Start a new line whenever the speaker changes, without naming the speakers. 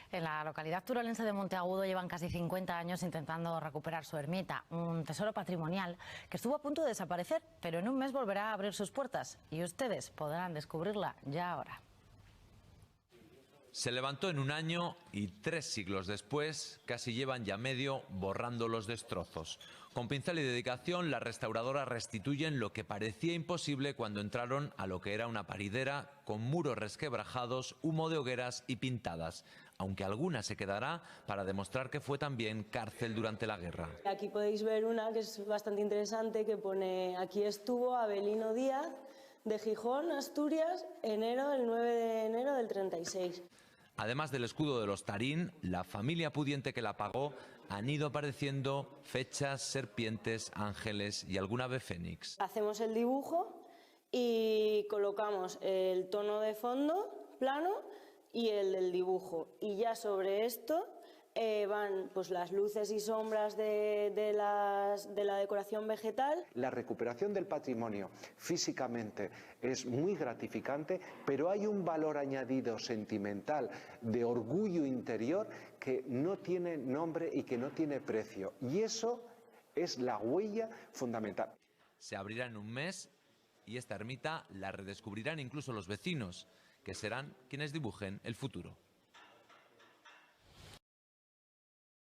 En la localidad turolense de Monteagudo llevan casi 50 años intentando recuperar su ermita, un tesoro patrimonial que estuvo a punto de desaparecer, pero en un mes volverá a abrir sus puertas y ustedes podrán descubrirla ya ahora.
Se levantó en un año y 3 siglos después casi llevan ya medio borrando los destrozos. Con pincel y dedicación, las restauradoras restituyen lo que parecía imposible cuando entraron a lo que era una paridera con muros resquebrajados, humo de hogueras y pintadas, aunque alguna se quedará para demostrar que fue también cárcel durante la guerra.
Aquí podéis ver una que es bastante interesante que pone: aquí estuvo Avelino Díaz de Gijón, Asturias, el 9 de enero del 36.
Además del escudo de los Tarín, la familia pudiente que la pagó han ido apareciendo fechas, serpientes, ángeles y alguna ave fénix.
Hacemos el dibujo y colocamos el tono de fondo plano y el del dibujo. Y ya sobre esto van pues las luces y sombras de la decoración vegetal.
La recuperación del patrimonio físicamente es muy gratificante, pero hay un valor añadido sentimental de orgullo interior que no tiene nombre y que no tiene precio. Y eso es la huella fundamental.
Se abrirá en un mes y esta ermita la redescubrirán incluso los vecinos, que serán quienes dibujen el futuro.